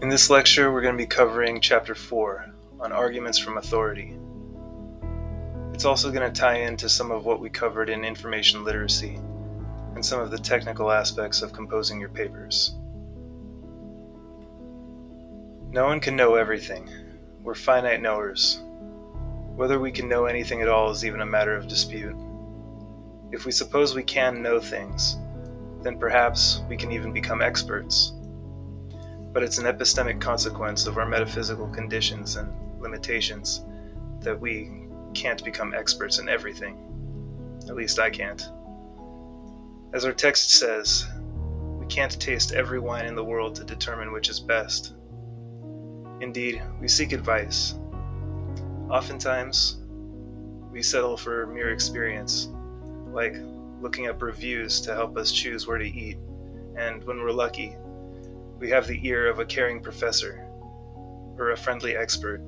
In this lecture, we're going to be covering Chapter 4 on arguments from authority. It's also going to tie into some of what we covered in information literacy and some of the technical aspects of composing your papers. No one can know everything. We're finite knowers. Whether we can know anything at all is even a matter of dispute. If we suppose we can know things, then perhaps we can even become experts. But it's an epistemic consequence of our metaphysical conditions and limitations that we can't become experts in everything. At least I can't. As our text says, we can't taste every wine in the world to determine which is best. Indeed, we seek advice. Oftentimes, we settle for mere experience, like looking up reviews to help us choose where to eat, and when we're lucky, we have the ear of a caring professor, or a friendly expert,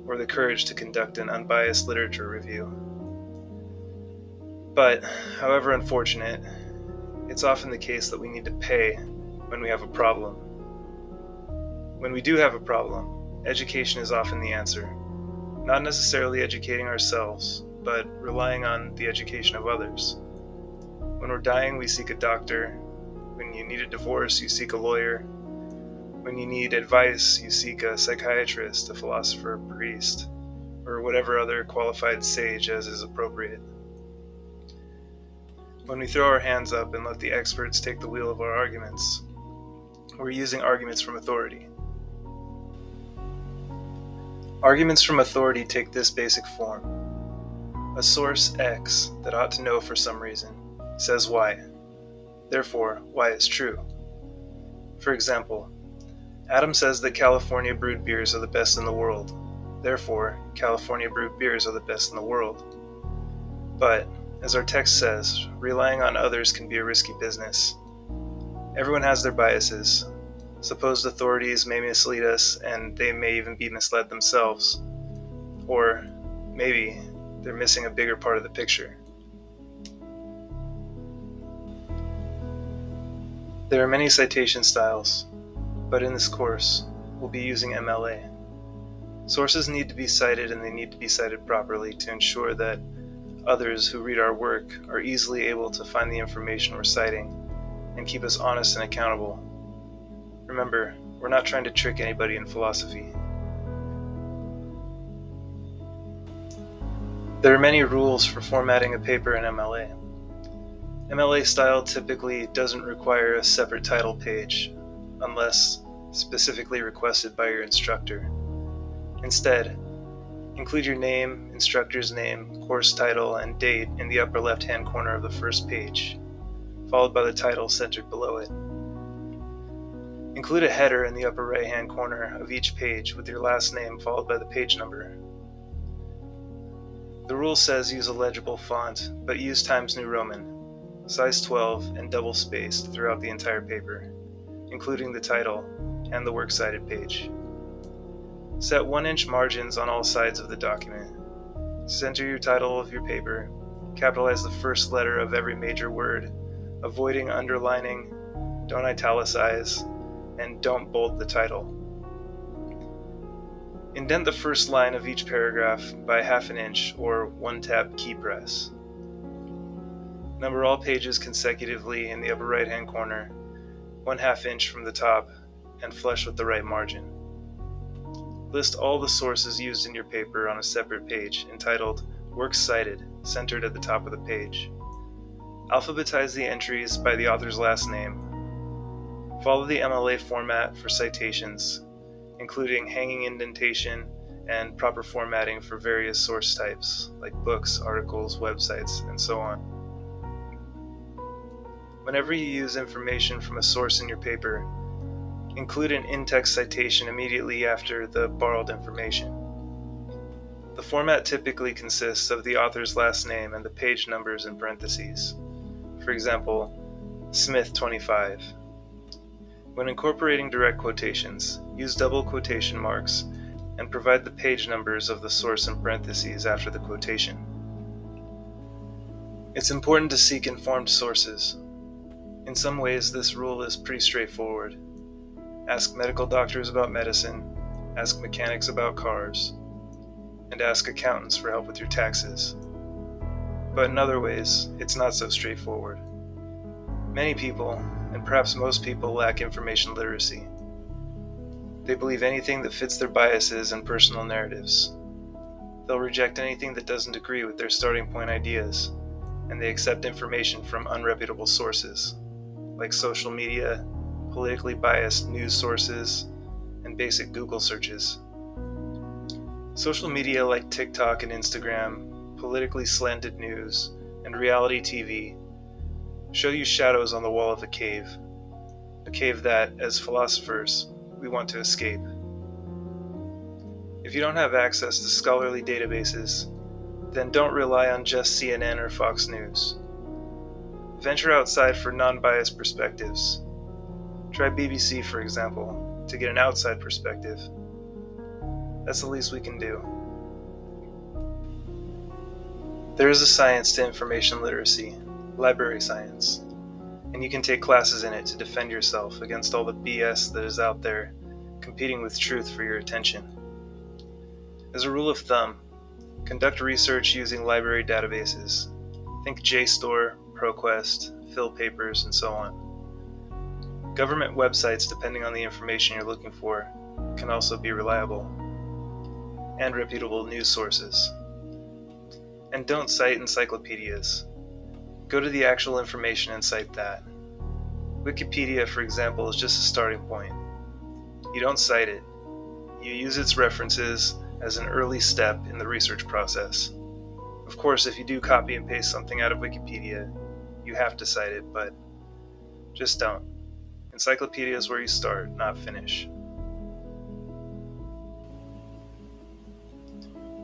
or the courage to conduct an unbiased literature review. But, however unfortunate, it's often the case that we need to pay when we have a problem. When we do have a problem, education is often the answer. Not necessarily educating ourselves, but relying on the education of others. When we're dying, we seek a doctor. When you need a divorce, you seek a lawyer. When you need advice, you seek a psychiatrist, a philosopher, a priest, or whatever other qualified sage as is appropriate. When we throw our hands up and let the experts take the wheel of our arguments, we're using arguments from authority. Arguments from authority take this basic form. A source X that ought to know for some reason says Y. Therefore, Y is true. For example, Adam says that California brewed beers are the best in the world. Therefore, California brewed beers are the best in the world. But, as our text says, relying on others can be a risky business. Everyone has their biases. Supposed authorities may mislead us, and they may even be misled themselves. Or, maybe, they're missing a bigger part of the picture. There are many citation styles, but in this course, we'll be using MLA. Sources need to be cited, and they need to be cited properly to ensure that others who read our work are easily able to find the information we're citing and keep us honest and accountable. Remember, we're not trying to trick anybody in philosophy. There are many rules for formatting a paper in MLA. MLA style typically doesn't require a separate title page, unless specifically requested by your instructor. Instead, include your name, instructor's name, course title, and date in the upper left-hand corner of the first page, followed by the title centered below it. Include a header in the upper right-hand corner of each page with your last name followed by the page number. The rule says use a legible font, but use Times New Roman, size 12 and double-spaced throughout the entire paper, including the title and the works cited page. Set 1-inch margins on all sides of the document. Center your title of your paper. Capitalize the first letter of every major word, avoiding underlining, don't italicize, and don't bold the title. Indent the first line of each paragraph by 1/2 inch or 1-tab key press. Number all pages consecutively in the upper right-hand corner, 1/2 inch from the top, and flush with the right margin. List all the sources used in your paper on a separate page entitled Works Cited, centered at the top of the page. Alphabetize the entries by the author's last name. Follow the MLA format for citations, including hanging indentation and proper formatting for various source types, like books, articles, websites, and so on. Whenever you use information from a source in your paper, include an in-text citation immediately after the borrowed information. The format typically consists of the author's last name and the page numbers in parentheses. For example, Smith 25. When incorporating direct quotations, use double quotation marks and provide the page numbers of the source in parentheses after the quotation. It's important to seek informed sources. In some ways, this rule is pretty straightforward. Ask medical doctors about medicine, ask mechanics about cars, and ask accountants for help with your taxes. But in other ways, it's not so straightforward. Many people, and perhaps most people, lack information literacy. They believe anything that fits their biases and personal narratives. They'll reject anything that doesn't agree with their starting point ideas, and they accept information from unreputable sources, like social media, politically biased news sources, and basic Google searches. Social media like TikTok and Instagram, politically slanted news, and reality TV show you shadows on the wall of a cave that, as philosophers, we want to escape. If you don't have access to scholarly databases, then don't rely on just CNN or Fox News. Venture outside for non-biased perspectives. Try BBC, for example, to get an outside perspective. That's the least we can do. There is a science to information literacy, library science, and you can take classes in it to defend yourself against all the BS that is out there competing with truth for your attention. As a rule of thumb, conduct research using library databases. Think JSTOR, ProQuest, PhilPapers, and so on. Government websites, depending on the information you're looking for, can also be reliable, and reputable news sources. And don't cite encyclopedias. Go to the actual information and cite that. Wikipedia, for example, is just a starting point. You don't cite it. You use its references as an early step in the research process. Of course, if you do copy and paste something out of Wikipedia, you have to cite it, but just don't. Encyclopedia is where you start, not finish.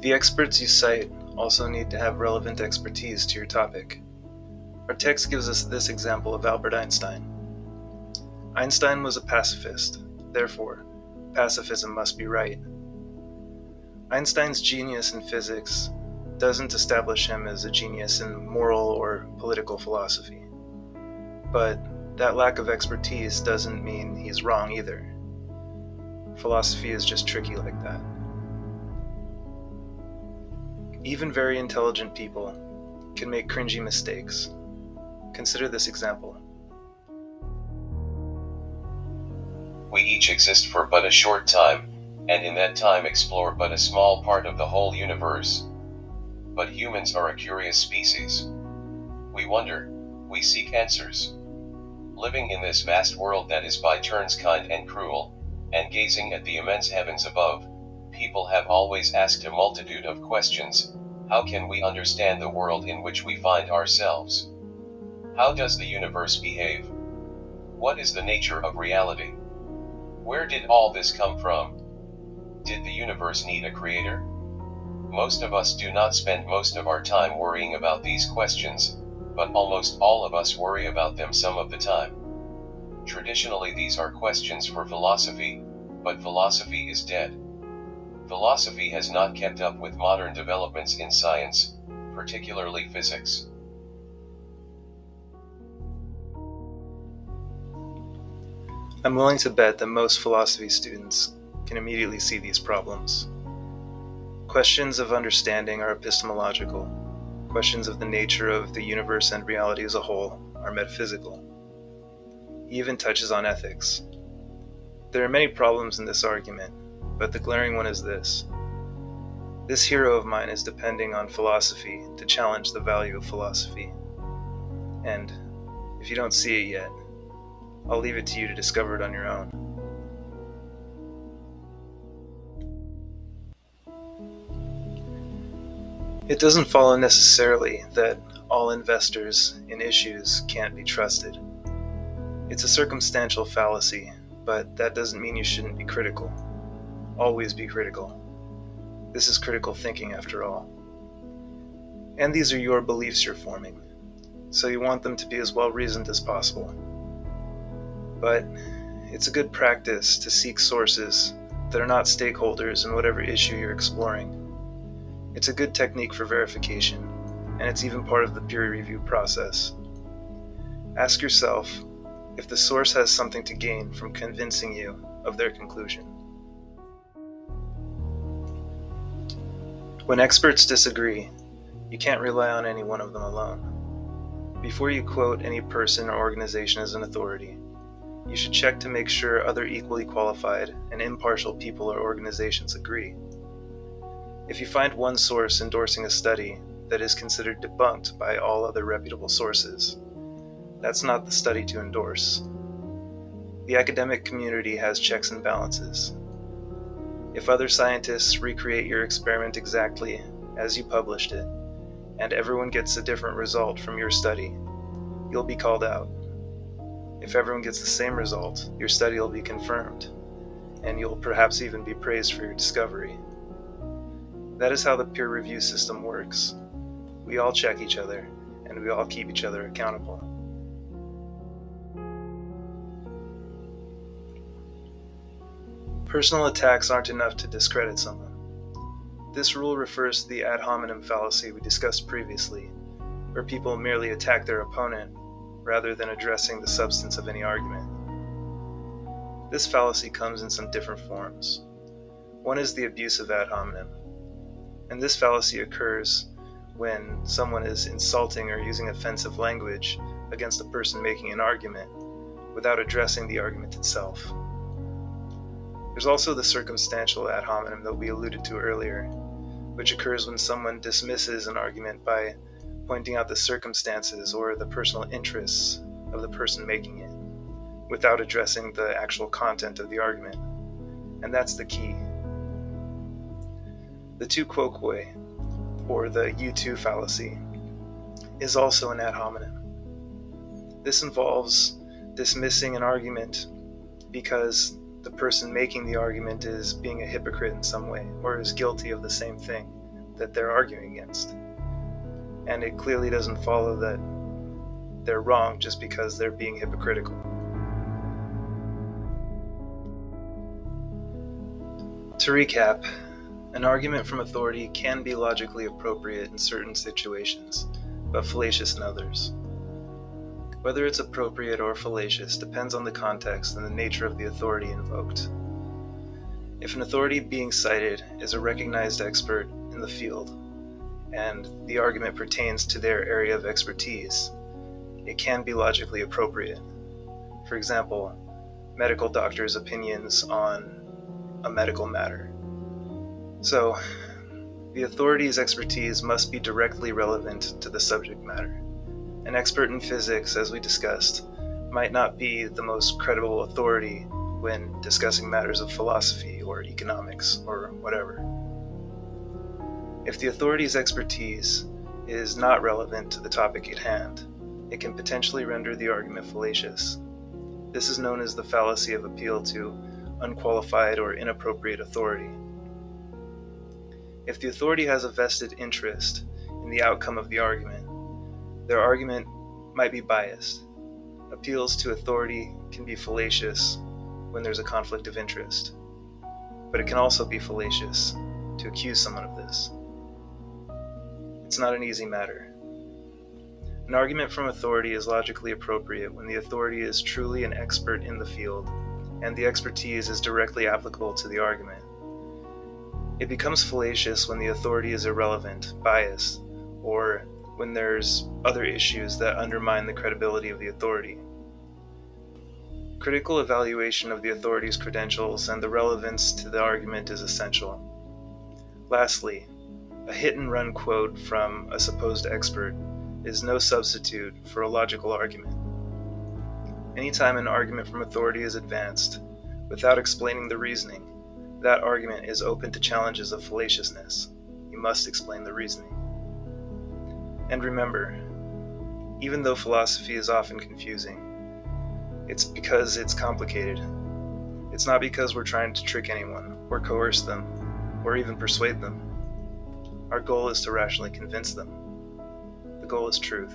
The experts you cite also need to have relevant expertise to your topic. Our text gives us this example of Albert Einstein. Einstein was a pacifist, therefore, pacifism must be right. Einstein's genius in physics doesn't establish him as a genius in moral or political philosophy. But that lack of expertise doesn't mean he's wrong either. Philosophy is just tricky like that. Even very intelligent people can make cringy mistakes. Consider this example. We each exist for but a short time, and in that time explore but a small part of the whole universe. But humans are a curious species. We wonder, we seek answers. Living in this vast world that is by turns kind and cruel, and gazing at the immense heavens above, people have always asked a multitude of questions. How can we understand the world in which we find ourselves? How does the universe behave? What is the nature of reality? Where did all this come from? Did the universe need a creator? Most of us do not spend most of our time worrying about these questions, but almost all of us worry about them some of the time. Traditionally, these are questions for philosophy, but philosophy is dead. Philosophy has not kept up with modern developments in science, particularly physics. I'm willing to bet that most philosophy students can immediately see these problems. Questions of understanding are epistemological. Questions of the nature of the universe and reality as a whole are metaphysical. He even touches on ethics. There are many problems in this argument, but the glaring one is this. This hero of mine is depending on philosophy to challenge the value of philosophy. And if you don't see it yet, I'll leave it to you to discover it on your own. It doesn't follow necessarily that all investors in issues can't be trusted. It's a circumstantial fallacy, but that doesn't mean you shouldn't be critical. Always be critical. This is critical thinking after all. And these are your beliefs you're forming, so you want them to be as well reasoned as possible. But it's a good practice to seek sources that are not stakeholders in whatever issue you're exploring. It's a good technique for verification, and it's even part of the peer review process. Ask yourself, if the source has something to gain from convincing you of their conclusion. When experts disagree, you can't rely on any one of them alone. Before you quote any person or organization as an authority, you should check to make sure other equally qualified and impartial people or organizations agree. If you find one source endorsing a study that is considered debunked by all other reputable sources, that's not the study to endorse. The academic community has checks and balances. If other scientists recreate your experiment exactly as you published it, and everyone gets a different result from your study, you'll be called out. If everyone gets the same result, your study will be confirmed, and you'll perhaps even be praised for your discovery. That is how the peer review system works. We all check each other, and we all keep each other accountable. Personal attacks aren't enough to discredit someone. This rule refers to the ad hominem fallacy we discussed previously, where people merely attack their opponent rather than addressing the substance of any argument. This fallacy comes in some different forms. One is the abuse of ad hominem, and this fallacy occurs when someone is insulting or using offensive language against a person making an argument without addressing the argument itself. There's also the circumstantial ad hominem that we alluded to earlier, which occurs when someone dismisses an argument by pointing out the circumstances or the personal interests of the person making it, without addressing the actual content of the argument. And that's the key. The tu quoque, or the you too fallacy, is also an ad hominem. This involves dismissing an argument because the person making the argument is being a hypocrite in some way, or is guilty of the same thing that they're arguing against. And it clearly doesn't follow that they're wrong just because they're being hypocritical. To recap, an argument from authority can be logically appropriate in certain situations, but fallacious in others. Whether it's appropriate or fallacious depends on the context and the nature of the authority invoked. If an authority being cited is a recognized expert in the field, and the argument pertains to their area of expertise, it can be logically appropriate. For example, medical doctors' opinions on a medical matter. So, the authority's expertise must be directly relevant to the subject matter. An expert in physics, as we discussed, might not be the most credible authority when discussing matters of philosophy or economics or whatever. If the authority's expertise is not relevant to the topic at hand, it can potentially render the argument fallacious. This is known as the fallacy of appeal to unqualified or inappropriate authority. If the authority has a vested interest in the outcome of the argument, their argument might be biased. Appeals to authority can be fallacious when there's a conflict of interest, but it can also be fallacious to accuse someone of this. It's not an easy matter. An argument from authority is logically appropriate when the authority is truly an expert in the field and the expertise is directly applicable to the argument. It becomes fallacious when the authority is irrelevant, biased, or when there's other issues that undermine the credibility of the authority. Critical evaluation of the authority's credentials and the relevance to the argument is essential. Lastly, a hit-and-run quote from a supposed expert is no substitute for a logical argument. Anytime an argument from authority is advanced, without explaining the reasoning, that argument is open to challenges of fallaciousness. You must explain the reasoning. And remember, even though philosophy is often confusing, it's because it's complicated. It's not because we're trying to trick anyone, or coerce them, or even persuade them. Our goal is to rationally convince them. The goal is truth.